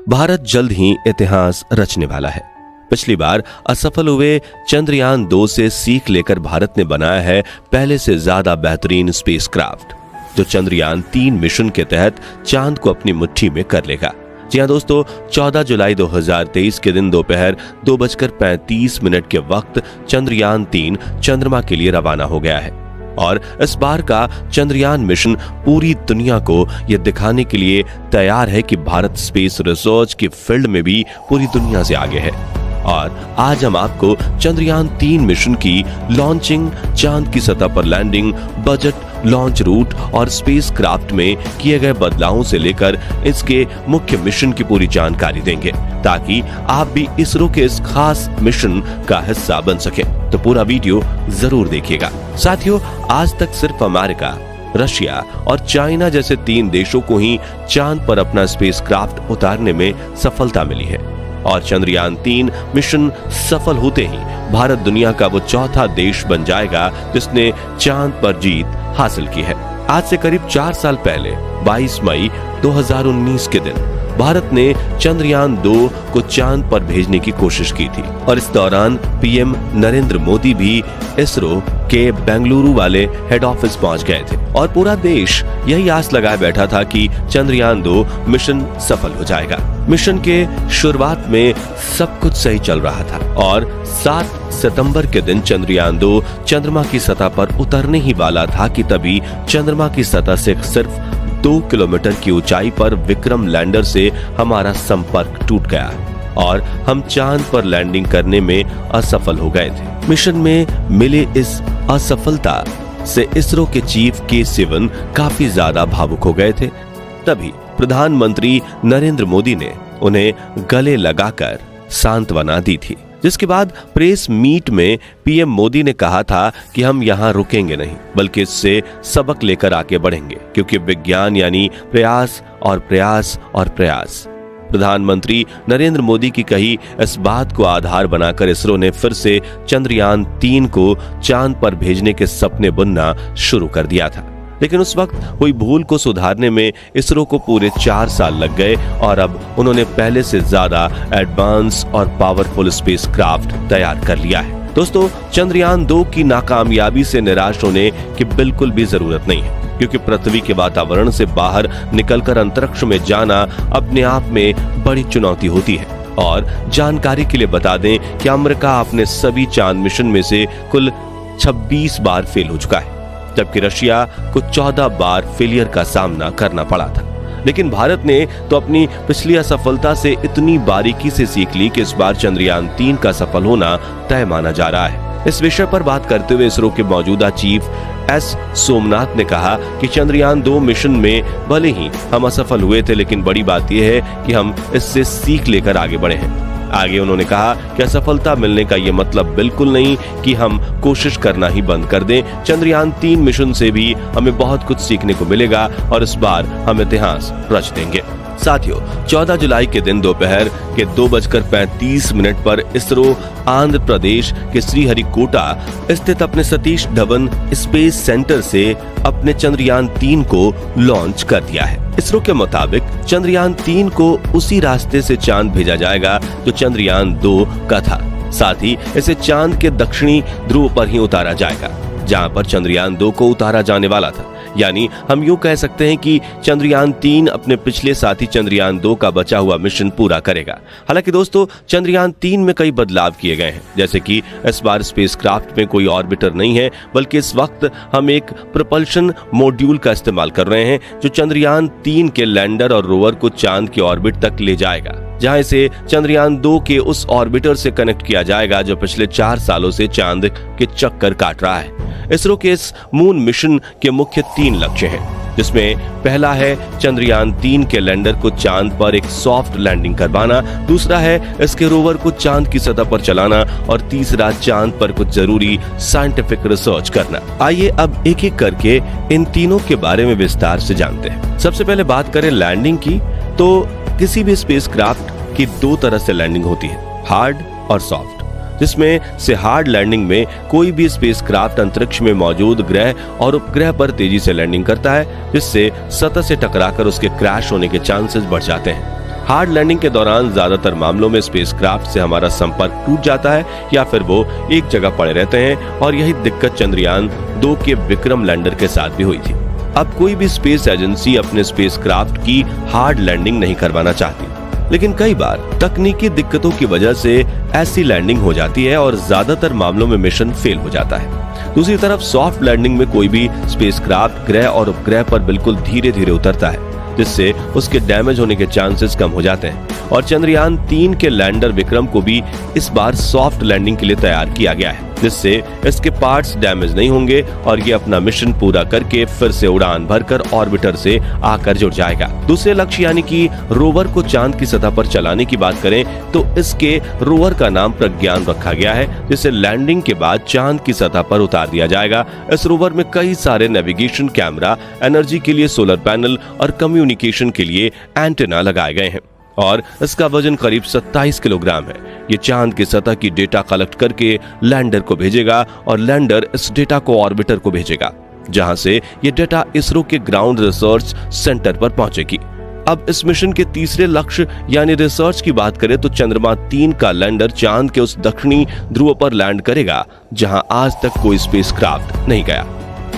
भारत जल्द ही इतिहास रचने वाला है। पिछली बार असफल हुए चंद्रयान 2 से सीख लेकर भारत ने बनाया है पहले से ज्यादा बेहतरीन स्पेसक्राफ्ट, जो चंद्रयान 3 मिशन के तहत चांद को अपनी मुट्ठी में कर लेगा। जी हां दोस्तों, 14 जुलाई 2023 के दिन दोपहर 2:35 के वक्त चंद्रयान 3 चंद्रमा के लिए रवाना हो गया है। और इस बार का चंद्रयान मिशन पूरी दुनिया को यह दिखाने के लिए तैयार है कि भारत स्पेस रिसर्च की फील्ड में भी पूरी दुनिया से आगे है। और आज हम आपको चंद्रयान 3 मिशन की लॉन्चिंग, चांद की सतह पर लैंडिंग, बजट, लॉन्च रूट और स्पेस क्राफ्ट में किए गए बदलावों से लेकर इसके मुख्य मिशन की पूरी जानकारी देंगे, ताकि आप भी इसरो के इस खास मिशन का हिस्सा बन सके। तो पूरा वीडियो जरूर देखिएगा। साथियों, आज तक सिर्फ अमेरिका, रशिया और चाइना जैसे 3 देशों को ही चांद पर अपना स्पेस क्राफ्ट उतारने में सफलता मिली है। और चंद्रयान 3 मिशन सफल होते ही भारत दुनिया का वो चौथा देश बन जाएगा जिसने चांद पर जीत हासिल की है। आज से करीब 4 साल पहले 22 मई 2019 के दिन भारत ने चंद्रयान 2 को चांद पर भेजने की कोशिश की थी। और इस दौरान पीएम नरेंद्र मोदी भी इसरो के बेंगलुरु वाले हेड ऑफिस पहुंच गए थे। और पूरा देश यही आस लगाए बैठा था कि चंद्रयान 2 मिशन सफल हो जाएगा। मिशन के शुरुआत में सब कुछ सही चल रहा था और 7 सितंबर के दिन चंद्रयान 2 चंद्रमा की सतह पर उतरने ही वाला था कि तभी चंद्रमा की सतह से सिर्फ 2 किलोमीटर की ऊंचाई पर विक्रम लैंडर से हमारा संपर्क टूट गया और हम चांद पर लैंडिंग करने में असफल हो गए थे। मिशन में मिले इस असफलता से इसरो के चीफ के सिवन काफी ज्यादा भावुक हो गए थे। तभी प्रधानमंत्री नरेंद्र मोदी ने उन्हें गले लगाकर सांत्वना दी थी, जिसके बाद प्रेस मीट में पीएम मोदी ने कहा था कि हम यहाँ रुकेंगे नहीं, बल्कि इससे सबक लेकर आगे बढ़ेंगे, क्योंकि विज्ञान यानी प्रयास और प्रयास और प्रयास। प्रधानमंत्री नरेंद्र मोदी की कही इस बात को आधार बनाकर इसरो ने फिर से चंद्रयान 3 को चांद पर भेजने के सपने बुनना शुरू कर दिया था। लेकिन उस वक्त हुई भूल को सुधारने में इसरो को पूरे 4 साल लग गए और अब उन्होंने पहले से ज्यादा एडवांस और पावरफुल स्पेसक्राफ्ट तैयार कर लिया है। दोस्तों, चंद्रयान 2 की नाकामयाबी से निराश होने की बिल्कुल भी जरूरत नहीं है, क्योंकि पृथ्वी के वातावरण से बाहर निकलकर अंतरिक्ष में जाना अपने आप में बड़ी चुनौती होती है। और जानकारी के लिए बता दें कि अमेरिका अपने सभी चांद मिशन में से कुल 26 बार फेल हो चुका है, जबकि रशिया को 14 बार फेलियर का सामना करना पड़ा था। लेकिन भारत ने तो अपनी पिछली असफलता से इतनी बारीकी से सीख ली कि इस बार चंद्रयान 3 का सफल होना तय माना जा रहा है। इस विषय पर बात करते हुए इसरो के मौजूदा चीफ एस सोमनाथ ने कहा कि चंद्रयान 2 मिशन में भले ही हम असफल हुए थे, लेकिन बड़ी बात यह है कि हम इससे सीख लेकर आगे बढ़े हैं। आगे उन्होंने कहा कि असफलता मिलने का ये मतलब बिल्कुल नहीं कि हम कोशिश करना ही बंद कर दें। चंद्रयान 3 मिशन से भी हमें बहुत कुछ सीखने को मिलेगा और इस बार हम इतिहास रच देंगे। साथियों, 14 जुलाई के दिन दोपहर के 2:35 पर इसरो आंध्र प्रदेश के श्रीहरिकोटा स्थित अपने सतीश धवन स्पेस सेंटर से अपने चंद्रयान 3 को लॉन्च कर दिया है। इसरो के मुताबिक चंद्रयान 3 को उसी रास्ते से चांद भेजा जाएगा जो चंद्रयान 2 का था। साथ ही इसे चांद के दक्षिणी ध्रुव पर ही उतारा जाएगा, जहां पर चंद्रयान 2 को उतारा जाने वाला था। यानी हम यूं कह सकते हैं कि चंद्रयान 3 अपने पिछले साथी चंद्रयान 2 का बचा हुआ मिशन पूरा करेगा। हालांकि दोस्तों, चंद्रयान 3 में कई बदलाव किए गए हैं, जैसे कि इस बार स्पेसक्राफ्ट में कोई ऑर्बिटर नहीं है, बल्कि इस वक्त हम एक प्रोपल्शन मॉड्यूल का इस्तेमाल कर रहे हैं, जो चंद्रयान 3 के लैंडर और रोवर को चांद के ऑर्बिट तक ले जाएगा, जहां इसे चंद्रयान 2 के उस ऑर्बिटर से कनेक्ट किया जाएगा जो पिछले 4 सालों से चांद के चक्कर काट रहा है। इसरो के इस मून मिशन के मुख्य 3 लक्ष्य हैं, जिसमें पहला है चंद्रयान 3 के लैंडर को चांद पर एक सॉफ्ट लैंडिंग करवाना, दूसरा है इसके रोवर को चांद की सतह पर चलाना और तीसरा चांद पर कुछ जरूरी साइंटिफिक रिसर्च करना। आइए अब एक एक करके इन तीनों के बारे में विस्तार से जानते हैं। सबसे पहले बात करें लैंडिंग की, तो किसी भी स्पेसक्राफ्ट की 2 तरह से लैंडिंग होती है, हार्ड और सॉफ्ट। जिसमें से हार्ड लैंडिंग में कोई भी स्पेसक्राफ्ट अंतरिक्ष में मौजूद ग्रह और उपग्रह पर तेजी से लैंडिंग करता है, जिससे सतह से टकराकर उसके क्रैश होने के चांसेस बढ़ जाते हैं। हार्ड लैंडिंग के दौरान ज्यादातर मामलों में स्पेसक्राफ्ट से हमारा संपर्क टूट जाता है या फिर वो एक जगह पड़े रहते हैं, और यही दिक्कत चंद्रयान 2 के विक्रम लैंडर के साथ भी हुई थी। अब कोई भी स्पेस एजेंसी अपने स्पेसक्राफ्ट की हार्ड लैंडिंग नहीं करवाना चाहती, लेकिन कई बार तकनीकी दिक्कतों की वजह से ऐसी लैंडिंग हो जाती है और ज्यादातर मामलों में मिशन फेल हो जाता है। दूसरी तरफ सॉफ्ट लैंडिंग में कोई भी स्पेसक्राफ्ट ग्रह और उपग्रह पर बिल्कुल धीरे धीरे उतरता है, जिससे उसके डैमेज होने के चांसेस कम हो जाते हैं। और चंद्रयान 3 के लैंडर विक्रम को भी इस बार सॉफ्ट लैंडिंग के लिए तैयार किया गया है, जिससे इसके पार्ट्स डैमेज नहीं होंगे और ये अपना मिशन पूरा करके फिर से उड़ान भरकर ऑर्बिटर से आकर जुड़ जाएगा। दूसरे लक्ष्य यानी कि रोवर को चांद की सतह पर चलाने की बात करें तो इसके रोवर का नाम प्रज्ञान रखा गया है, जिसे लैंडिंग के बाद चांद की सतह पर उतार दिया जाएगा। इस रोवर में कई सारे नेविगेशन कैमरा, एनर्जी के लिए सोलर पैनल और कम्युनिकेशन के लिए एंटेना लगाए गए हैं और इसका वजन करीब 27 किलोग्राम है। ये चांद की सतह की डेटा कलेक्ट करके लैंडर को भेजेगा और लैंडर इस डेटा को ऑर्बिटर को भेजेगा, जहां से ये डेटा इसरो के ग्राउंड रिसर्च सेंटर पर पहुंचेगी। अब इस मिशन के तीसरे लक्ष्य यानी रिसर्च की बात करें तो चंद्रमा 3 का लैंडर चांद के उस दक्षिणी ध्रुव पर लैंड करेगा जहां आज तक कोई स्पेसक्राफ्ट नहीं गया।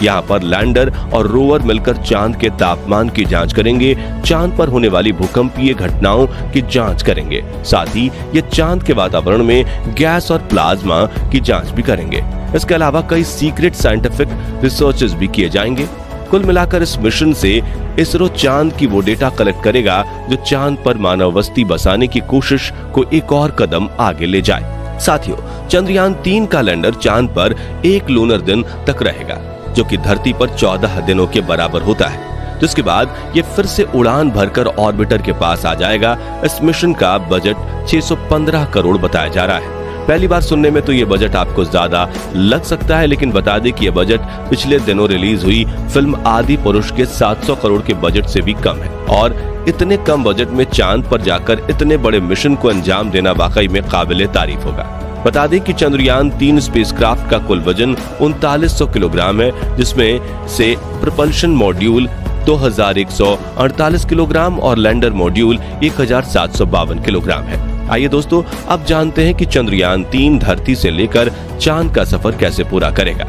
यहाँ पर लैंडर और रोवर मिलकर चांद के तापमान की जांच करेंगे, चांद पर होने वाली भूकंपीय घटनाओं की जांच करेंगे, साथ ही ये चांद के वातावरण में गैस और प्लाज्मा की जांच भी करेंगे। इसके अलावा कई सीक्रेट साइंटिफिक रिसर्चेस भी किए जाएंगे। कुल मिलाकर इस मिशन से इसरो चांद की वो डेटा कलेक्ट करेगा जो चांद पर मानव बस्ती बसाने की कोशिश को एक और कदम आगे ले जाए। साथियों, चंद्रयान 3 का लैंडर चांद पर 1 लूनर दिन तक रहेगा, जो कि धरती पर 14 दिनों के बराबर होता है, जिसके बाद ये फिर से उड़ान भरकर ऑर्बिटर के पास आ जाएगा। इस मिशन का बजट 615 करोड़ बताया जा रहा है। पहली बार सुनने में तो ये बजट आपको ज्यादा लग सकता है, लेकिन बता दें कि ये बजट पिछले दिनों रिलीज हुई फिल्म आदि पुरुष के 700 करोड़ के बजट से भी कम है। और इतने कम बजट में चांद पर जाकर इतने बड़े मिशन को अंजाम देना वाकई में काबिले तारीफ होगा। बता दें कि चंद्रयान 3 स्पेसक्राफ्ट का कुल वजन 3900 किलोग्राम है, जिसमें से प्रपल्शन मॉड्यूल 2148 किलोग्राम और लैंडर मॉड्यूल 1752 किलोग्राम है। आइए दोस्तों, अब जानते हैं कि चंद्रयान 3 धरती से लेकर चांद का सफर कैसे पूरा करेगा।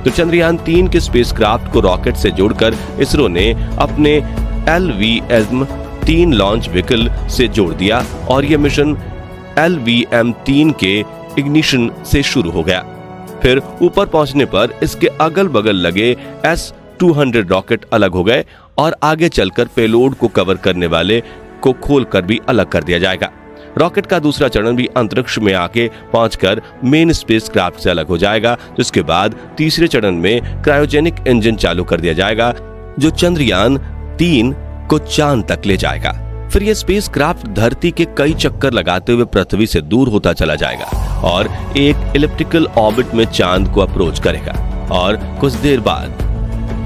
तो चंद्रयान 3 के स्पेसक्राफ्ट को रॉकेट से जोड़कर इसरो ने अपने LVM-3 लॉन्च व्हीकल से जोड़ दिया और यह मिशन LVM-3 के इग्निशन से शुरू हो गया। फिर ऊपर पहुंचने पर इसके अगल बगल लगे S-200 रॉकेट अलग हो गए और आगे चलकर पेलोड को कवर करने वाले को खोलकर भी अलग कर दिया जाएगा। रॉकेट का दूसरा चरण भी अंतरिक्ष में आके पहुंचकर मेन स्पेसक्राफ्ट से अलग हो जाएगा, जिसके बाद तीसरे चरण में क्रायोजेनिक इंजन चालू कर दिया जाएगा, जो चंद्रयान 3 को चांद तक ले जाएगा। फिर यह स्पेसक्राफ्ट धरती के कई चक्कर लगाते हुए पृथ्वी से दूर होता चला जाएगा और एक इलिप्टिकल ऑर्बिट में चांद को अप्रोच करेगा और कुछ देर बाद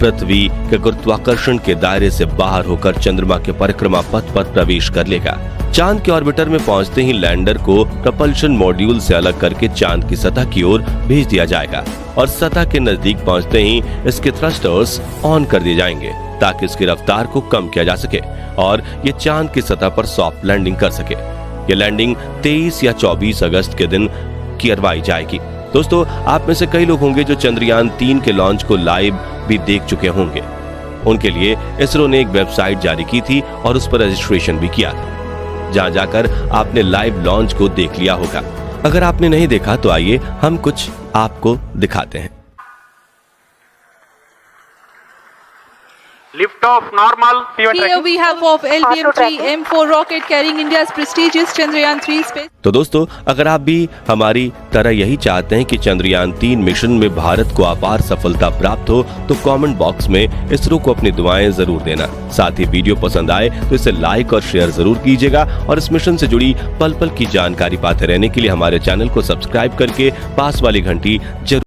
पृथ्वी के गुरुत्वाकर्षण के दायरे से बाहर होकर चंद्रमा के परिक्रमा पथ पर प्रवेश कर लेगा। चांद के ऑर्बिटर में पहुंचते ही लैंडर को प्रपल्शन मॉड्यूल से अलग करके चांद की सतह की ओर भेज दिया जाएगा और सतह के नजदीक पहुंचते ही इसके थ्रस्टर्स ऑन कर दिए जाएंगे ताकि इसकी रफ्तार को कम किया जा सके और ये चांद की सतह पर सॉफ्ट लैंडिंग कर सके। ये लैंडिंग 23 या 24 अगस्त के दिन करवाई जाएगी। दोस्तों, आप में से कई लोग होंगे जो चंद्रयान 3 के लॉन्च को लाइव भी देख चुके होंगे। उनके लिए इसरो ने एक वेबसाइट जारी की थी और उस पर रजिस्ट्रेशन भी किया था, जहां जाकर आपने लाइव लॉन्च को देख लिया होगा। अगर आपने नहीं देखा तो आइए हम कुछ आपको दिखाते हैं। Lift off normal. Here we have of LVM-3M4 rocket carrying India's prestigious Chandrayaan 3 space. तो दोस्तों, अगर आप भी हमारी तरह यही चाहते हैं कि चंद्रयान 3 मिशन में भारत को अपार सफलता प्राप्त हो, तो कमेंट बॉक्स में इसरो को अपनी दुआएं जरूर देना। साथ ही वीडियो पसंद आए तो इसे लाइक और शेयर जरूर कीजिएगा और इस मिशन से जुड़ी पल पल की जानकारी पाते रहने के लिए हमारे चैनल को सब्सक्राइब करके पास वाली घंटी जरूर